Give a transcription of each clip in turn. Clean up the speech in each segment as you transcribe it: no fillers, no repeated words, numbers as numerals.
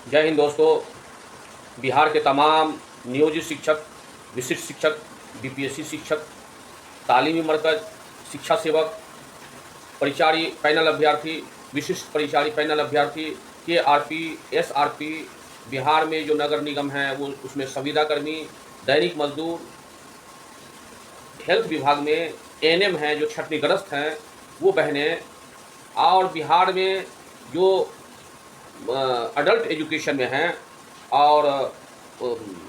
जय हिंद दोस्तों। बिहार के तमाम नियोजित शिक्षक, विशिष्ट शिक्षक, बीपीएससी शिक्षक, तालीमी मरकज, शिक्षा सेवक, परिचारी पैनल अभ्यर्थी, विशिष्ट परिचारी पैनल अभ्यर्थी, केआरपी, एसआरपी, बिहार में जो नगर निगम हैं वो उसमें संविदा कर्मी, दैनिक मजदूर, हेल्थ विभाग में एएनएम हैं जो छटनीग्रस्त हैं वो बहनें, और बिहार में जो अडल्ट एजुकेशन में हैं और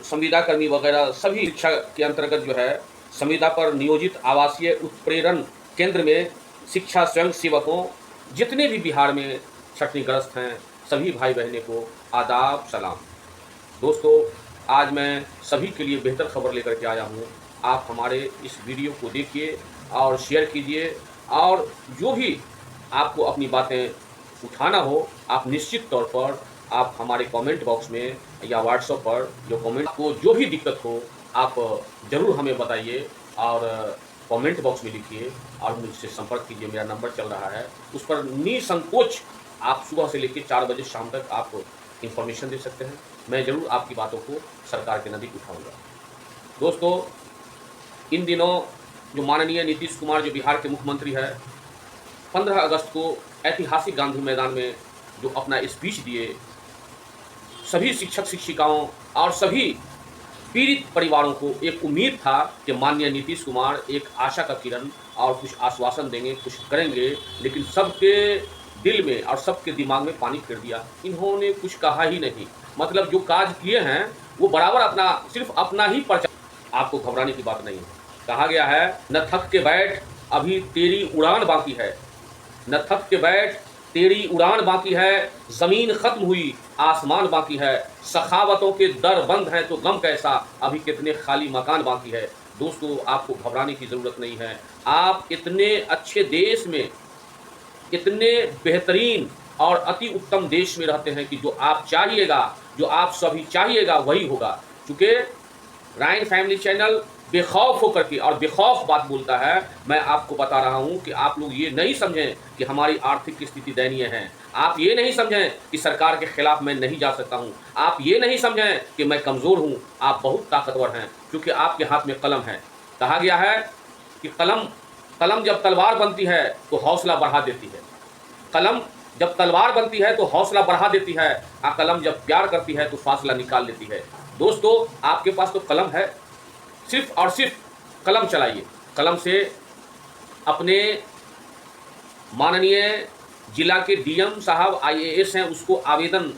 संविदा कर्मी वगैरह सभी शिक्षा के अंतर्गत जो है संविदा पर नियोजित आवासीय उत्प्रेरण केंद्र में शिक्षा स्वयं सेवकों जितने भी बिहार में छटनीग्रस्त हैं सभी भाई बहनों को आदाब सलाम। दोस्तों, आज मैं सभी के लिए बेहतर खबर लेकर के आया हूँ। आप हमारे इस वीडियो को देखिए और शेयर कीजिए, और जो भी आपको अपनी बातें उठाना हो आप निश्चित तौर पर आप हमारे कमेंट बॉक्स में या व्हाट्सएप पर जो कमेंट को जो भी दिक्कत हो आप ज़रूर हमें बताइए और कमेंट बॉक्स में लिखिए और मुझसे संपर्क कीजिए। मेरा नंबर चल रहा है, उस पर निसंकोच आप सुबह से लेकर 4 बजे शाम तक आप इंफॉर्मेशन दे सकते हैं। मैं ज़रूर आपकी बातों को सरकार के नज़दीक उठाऊंगा। दोस्तों, इन दिनों जो माननीय नीतीश कुमार जो बिहार के मुख्यमंत्री है 15 अगस्त को ऐतिहासिक गांधी मैदान में जो अपना स्पीच दिए, सभी शिक्षक शिक्षिकाओं और सभी पीड़ित परिवारों को एक उम्मीद था कि माननीय नीतीश कुमार एक आशा का किरण और कुछ आश्वासन देंगे, कुछ करेंगे, लेकिन सबके दिल में और सबके दिमाग में पानी फेर दिया। इन्होंने कुछ कहा ही नहीं। मतलब जो काज किए हैं वो बराबर अपना सिर्फ अपना ही प्रचार। आपको घबराने की बात नहीं है। कहा गया है न थक के बैठ अभी तेरी उड़ान बाकी है, न थक के बैठ तेरी उड़ान बाकी है, ज़मीन ख़त्म हुई आसमान बाकी है, सखावतों के दर बंद हैं तो गम कैसा, अभी कितने खाली मकान बाकी है। दोस्तों, आपको घबराने की ज़रूरत नहीं है। आप इतने अच्छे देश में, इतने बेहतरीन और अति उत्तम देश में रहते हैं कि जो आप चाहिएगा, जो आप सभी चाहिएगा वही होगा। चूँकि राइन फैमिली चैनल बेखौफ होकर के और बेखौफ बात बोलता है। मैं आपको बता रहा हूं कि आप लोग ये नहीं समझें कि हमारी आर्थिक स्थिति दयनीय है। आप ये नहीं समझें कि सरकार के खिलाफ मैं नहीं जा सकता हूं। आप ये नहीं समझें कि मैं कमज़ोर हूं। आप बहुत ताकतवर हैं क्योंकि आपके हाथ में कलम है। कहा गया है कि कलम जब तलवार बनती है तो हौसला बढ़ा देती है। कलम जब तलवार बनती है तो हौसला बढ़ा देती है, और कलम जब प्यार करती है तो फासला निकाल लेती है। दोस्तों, आपके पास तो कलम है, सिर्फ और सिर्फ कलम चलाइए। कलम से अपने माननीय जिला के डीएम साहब आईएएस हैं उसको आवेदन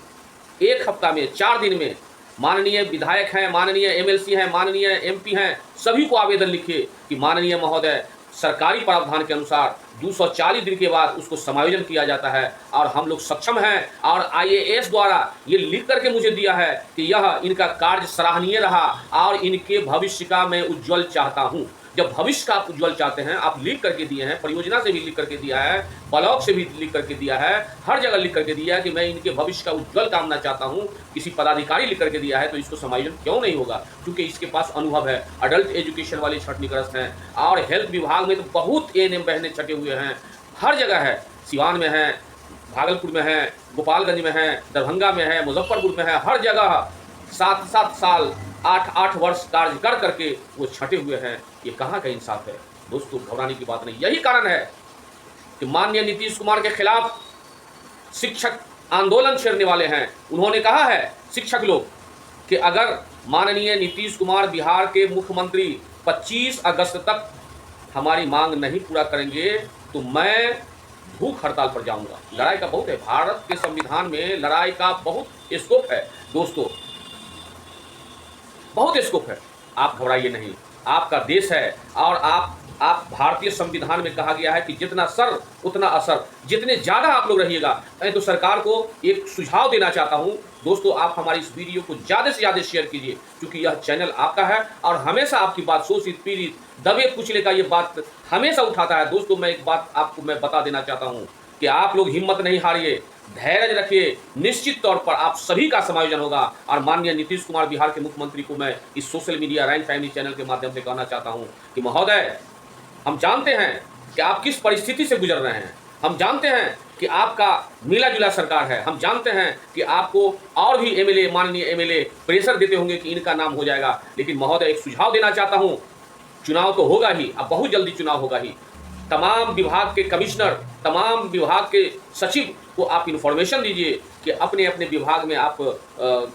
1 हफ्ता में 4 दिन में, माननीय विधायक हैं, माननीय एमएलसी हैं, माननीय एमपी हैं, सभी को आवेदन लिखिए कि माननीय महोदय सरकारी प्रावधान के अनुसार 240 दिन के बाद उसको समायोजन किया जाता है और हम लोग सक्षम हैं। और आईएएस द्वारा ये लिख करके मुझे दिया है कि यह इनका कार्य सराहनीय रहा और इनके भविष्य का मैं उज्ज्वल चाहता हूं। जब भविष्य का आप उज्ज्वल चाहते हैं, आप लिख करके दिए हैं, परियोजना से भी लिख करके दिया है, ब्लॉक से भी लिख करके दिया है, हर जगह लिख करके दिया है कि मैं इनके भविष्य का उज्ज्वल कामना चाहता हूं, किसी पदाधिकारी लिख करके दिया है, तो इसको समायोजन क्यों नहीं होगा? क्योंकि इसके पास अनुभव है। अडल्ट एजुकेशन वाले छटनीग्रस्त हैं और हेल्थ विभाग में तो बहुत एएनएम बहनें छटे हुए हैं, हर जगह है। सिवान में है, भागलपुर में है, गोपालगंज में है, दरभंगा में है, मुजफ्फरपुर में है, हर जगह 7-7 साल 8-8 वर्ष कार्य कर करके वो छटे हुए हैं। ये कहाँ का इंसाफ है? दोस्तों, घबराने की बात नहीं। यही कारण है कि माननीय नीतीश कुमार के खिलाफ शिक्षक आंदोलन छेड़ने वाले हैं। उन्होंने कहा है शिक्षक लोग कि अगर माननीय नीतीश कुमार बिहार के मुख्यमंत्री 25 अगस्त तक हमारी मांग नहीं पूरा करेंगे तो मैं भूख हड़ताल पर जाऊंगा। लड़ाई का बहुत है, भारत के संविधान में लड़ाई का बहुत स्कोप है। दोस्तों, बहुत स्कोप है। आप घबराइए नहीं, आपका देश है और आप भारतीय संविधान में कहा गया है कि जितना सर उतना असर। जितने ज़्यादा आप लोग रहिएगा, मैं तो सरकार को एक सुझाव देना चाहता हूं। दोस्तों, आप हमारी इस वीडियो को ज़्यादा से ज़्यादा शेयर कीजिए क्योंकि यह चैनल आपका है और हमेशा आपकी बात शोषित पीड़ित दबे कुचले का ये बात हमेशा उठाता है। दोस्तों, मैं एक बात आपको मैं बता देना चाहता हूँ कि आप लोग हिम्मत नहीं हारिए, धैर्य रखिए। निश्चित तौर पर आप सभी का समायोजन होगा। और माननीय नीतीश कुमार बिहार के मुख्यमंत्री को मैं इस सोशल मीडिया राइन फैमिली चैनल के माध्यम से कहना चाहता हूं कि महोदय, हम जानते हैं कि आप किस परिस्थिति से गुजर रहे हैं। हम जानते हैं कि आपका मिला जुला सरकार है। हम जानते हैं कि आपको और भी एमएलए, माननीय एमएलए प्रेशर देते होंगे कि इनका नाम हो जाएगा, लेकिन महोदय एक सुझाव देना चाहता हूं, चुनाव तो होगा ही, अब बहुत जल्दी चुनाव होगा ही। तमाम विभाग के कमिश्नर, तमाम विभाग के सचिव को आप इन्फॉर्मेशन दीजिए कि अपने अपने विभाग में आप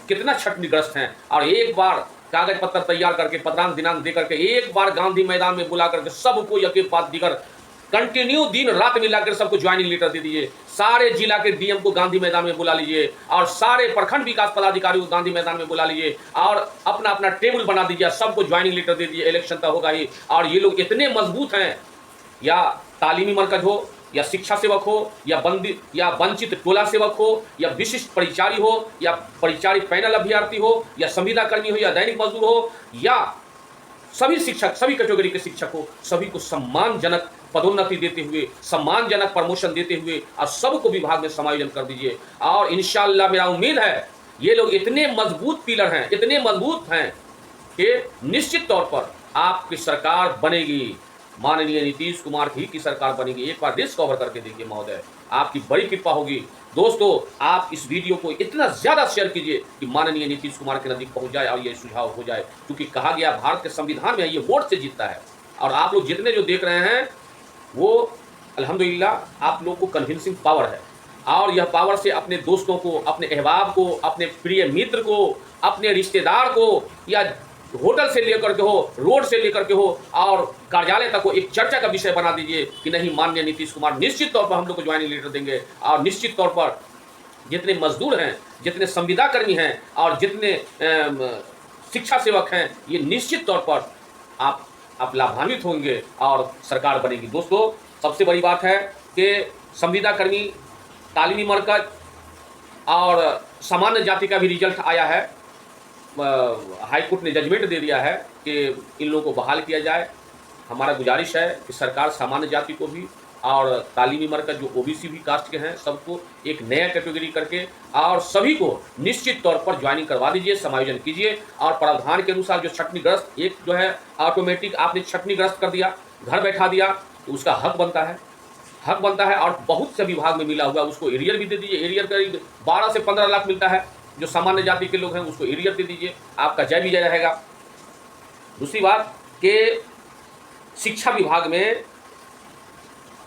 कितना छटनीग्रस्त हैं, और एक बार कागज पत्र तैयार करके पत्रांक दिनांक दे करके एक बार गांधी मैदान में बुला करके सबको यके बात दीकर कंटिन्यू दिन रात मिलाकर सबको ज्वाइनिंग लेटर दे दीजिए। सारे जिला के डीएम को गांधी मैदान में बुला लीजिए और सारे प्रखंड विकास पदाधिकारी को गांधी मैदान में बुला लीजिए और अपना अपना टेबल बना दीजिए, सबको ज्वाइनिंग लेटर दे दीजिए। इलेक्शन तो होगा ही, और ये लोग इतने मजबूत हैं, या तालीमी मरकज हो, या शिक्षा सेवक हो, या बंदी या वंचित टोला सेवक हो, या विशिष्ट परिचारी हो, या परिचारी पैनल अभ्यर्थी हो, या संविदा कर्मी हो, या दैनिक मजदूर हो, या सभी शिक्षक, सभी कैटेगरी के शिक्षक हो, सभी को सम्मानजनक पदोन्नति देते हुए, सम्मानजनक प्रमोशन देते हुए और सबको विभाग में समायोजन कर दीजिए। और इंशाअल्लाह मेरा उम्मीद है ये लोग इतने मजबूत पिलर हैं, इतने मजबूत हैं कि निश्चित तौर पर आपकी सरकार बनेगी, माननीय नीतीश कुमार की सरकार बनेगी। एक बार देश कवर करके देखिए महोदय, आपकी बड़ी कृपा होगी। दोस्तों, आप इस वीडियो को इतना ज़्यादा शेयर कीजिए कि माननीय नीतीश कुमार के नज़दीक पहुंच जाए और ये सुझाव हो जाए, क्योंकि कहा गया भारत के संविधान में ये वोट से जीतता है। और आप लोग जितने जो देख रहे हैं वो अल्हम्दुलिल्लाह आप लोग को कन्विंसिंग पावर है, और यह पावर से अपने दोस्तों को, अपने अहबाब को, अपने प्रिय मित्र को, अपने रिश्तेदार को, या होटल से लेकर के हो, रोड से लेकर के हो, और कार्यालय तक को एक चर्चा का विषय बना दीजिए कि नहीं, माननीय नीतीश कुमार निश्चित तौर पर हम लोग को ज्वाइनिंग लेटर देंगे। और निश्चित तौर पर जितने मजदूर हैं, जितने संविदा कर्मी हैं और जितने शिक्षा सेवक हैं, ये निश्चित तौर पर आप लाभान्वित होंगे और सरकार बनेगी। दोस्तों, सबसे बड़ी बात है कि संविदा कर्मी, तालीमी मरकज और सामान्य जाति का भी रिजल्ट आया है। हाई कोर्ट ने जजमेंट दे दिया है कि इन लोगों को बहाल किया जाए। हमारा गुजारिश है कि सरकार सामान्य जाति को भी और तालीमी मरकज जो ओबीसी भी कास्ट के हैं सबको एक नया कैटेगरी करके और सभी को निश्चित तौर पर ज्वाइनिंग करवा दीजिए, समायोजन कीजिए। और प्रावधान के अनुसार जो छटनीग्रस्त, एक जो है ऑटोमेटिक आपने छटनीग्रस्त कर दिया, घर बैठा दिया, तो उसका हक बनता है। और बहुत से विभाग में मिला हुआ उसको एरियर भी दे दीजिए। एरियर करीब 12 से 15 लाख मिलता है। जो सामान्य जाति के लोग हैं उसको एरियर दे दीजिए, आपका जय विजय रहेगा। दूसरी बात कि शिक्षा विभाग में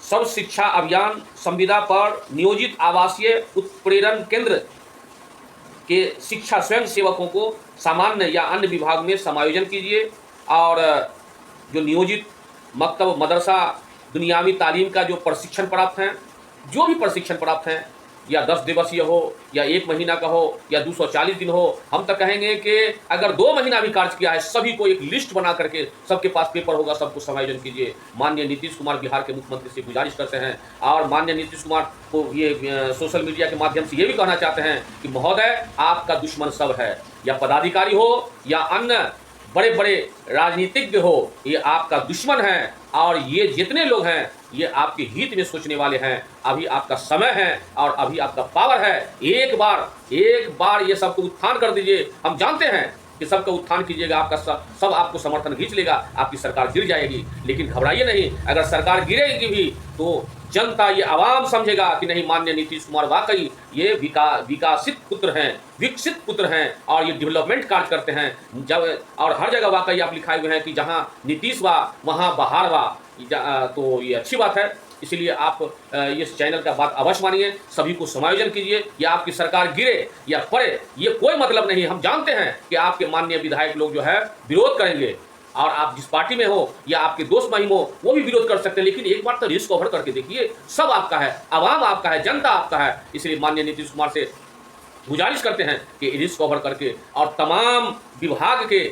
सर्व शिक्षा अभियान संविदा पर नियोजित आवासीय उत्प्रेरण केंद्र के शिक्षा स्वयं सेवकों को सामान्य या अन्य विभाग में समायोजन कीजिए। और जो नियोजित मकतब, मदरसा, दुनियावी तालीम का जो प्रशिक्षण प्राप्त हैं, जो भी प्रशिक्षण प्राप्त हैं, या 10 दिवसीय हो, या 1 महीना का हो, या 240 दिन हो, हम तो कहेंगे कि अगर 2 महीना भी कार्य किया है, सभी को एक लिस्ट बना करके सबके पास पेपर होगा, सबको समायोजन कीजिए। माननीय नीतीश कुमार बिहार के मुख्यमंत्री से गुजारिश करते हैं, और माननीय नीतीश कुमार को ये सोशल मीडिया के माध्यम से ये भी कहना चाहते हैं कि महोदय, आपका दुश्मन सब है, या पदाधिकारी हो या अन्य बड़े बड़े राजनीतिज्ञ हो, ये आपका दुश्मन है। और ये जितने लोग हैं ये आपके हित में सोचने वाले हैं। अभी आपका समय है और अभी आपका पावर है। एक बार ये सबको उत्थान कर दीजिए। हम जानते हैं कि सबका उत्थान कीजिएगा, आपका सब आपको समर्थन खींच लेगा, आपकी सरकार गिर जाएगी। लेकिन घबराइए नहीं, अगर सरकार गिरेगी भी तो जनता, ये आवाम समझेगा कि नहीं, माननीय नीतीश कुमार वाकई ये विकासित पुत्र हैं, विकसित पुत्र हैं, और ये डेवलपमेंट कार्य करते हैं। जब और हर जगह वाकई आप लिखाए हुए हैं कि जहाँ नीतीश वा वहाँ बहार वा, तो ये अच्छी बात है। इसलिए आप इस चैनल का बात अवश्य मानिए, सभी को समायोजन कीजिए। या आपकी सरकार गिरे या पड़े, ये कोई मतलब नहीं। हम जानते हैं कि आपके माननीय विधायक लोग जो है विरोध करेंगे, और आप जिस पार्टी में हो या आपके दोस्त महिम हो वो भी विरोध कर सकते हैं। लेकिन एक बार तो रिस्क कवर करके देखिए, सब आपका है, आवाम आपका है, जनता आपका है। इसलिए माननीय नीतीश कुमार से गुजारिश करते हैं कि रिस्क कवर करके और तमाम विभाग के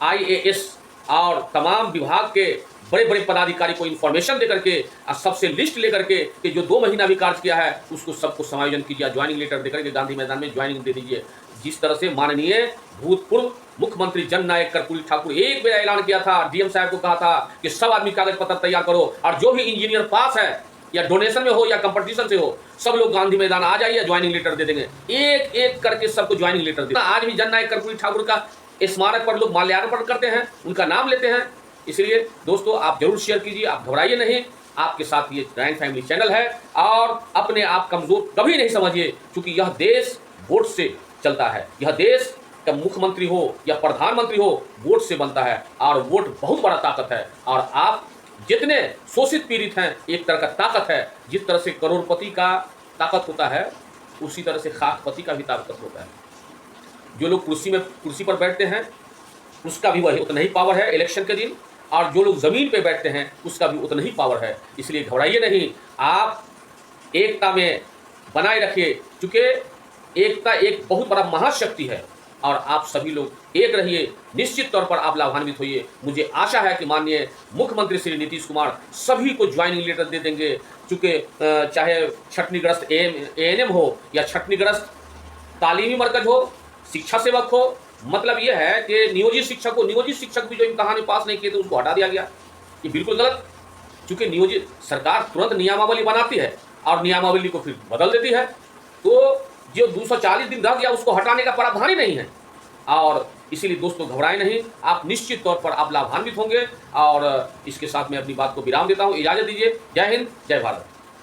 IAS और तमाम विभाग के बड़े बड़े पदाधिकारी को इन्फॉर्मेशन दे करके और सबसे लिस्ट लेकर के कि जो 2 महीना भी कार्य किया है उसको सबको समायोजन कीजिए, ज्वाइनिंग लेटर देकर के गांधी मैदान में ज्वाइनिंग दे दीजिए। जिस तरह से माननीय भूतपूर्व मुख्यमंत्री जननायक कर्पूरी ठाकुर एक बार ऐलान किया था, डीएम साहब को कहा था कि सब आदमी कागज पत्र तैयार करो, और जो भी इंजीनियर पास है या डोनेशन में हो या कंपटीशन से हो, सब लोग गांधी मैदान आ जाइए, ज्वाइनिंग लेटर दे देंगे। एक एक करके सबको ज्वाइनिंग लेटर दे। आज भी जननायक कर्पूरी ठाकुर का स्मारक पर लोग माल्यार्पण करते हैं, उनका नाम लेते हैं। इसलिए दोस्तों, आप जरूर शेयर कीजिए, आप घबराइए नहीं। आपके साथ ये जॉइंट फैमिली चैनल है। और अपने आप कमज़ोर कभी नहीं समझिए, क्योंकि यह देश वोट से चलता है। यह देश का मुख्यमंत्री हो या प्रधानमंत्री हो, वोट से बनता है, और वोट बहुत बड़ा ताकत है। और आप जितने शोषित पीड़ित हैं, एक तरह का ताकत है। जिस तरह से करोड़पति का ताकत होता है, उसी तरह से खाकपति का भी ताकत होता है। जो लोग कुर्सी पर बैठते हैं, उसका भी वही उतना ही पावर है इलेक्शन के दिन, और जो लोग ज़मीन पे बैठते हैं, उसका भी उतना ही पावर है। इसलिए घबराइए नहीं, आप एकता में बनाए रखिए, क्योंकि एकता एक बहुत बड़ा महाशक्ति है। और आप सभी लोग एक रहिए, निश्चित तौर पर आप लाभान्वित होइए। मुझे आशा है कि माननीय मुख्यमंत्री श्री नीतीश कुमार सभी को ज्वाइनिंग लेटर दे देंगे, चूँकि चाहे छटनीग्रस्त ANM हो या छटनीग्रस्त तालीमी मरकज हो, शिक्षा सेवक हो। मतलब यह है कि नियोजित शिक्षक भी जो इम्तहान में पास नहीं किए थे, उसको हटा दिया गया। ये बिल्कुल गलत, क्योंकि नियोजित सरकार तुरंत नियमावली बनाती है और नियमावली को फिर बदल देती है। तो जो 240 दिन रह गया, उसको हटाने का प्रावधान ही नहीं है। और इसीलिए दोस्तों घबराएं नहीं, आप निश्चित तौर पर आप लाभान्वित होंगे। और इसके साथ मैं अपनी बात को विराम देता हूँ। इजाज़त दीजिए। जय हिंद, जय भारत।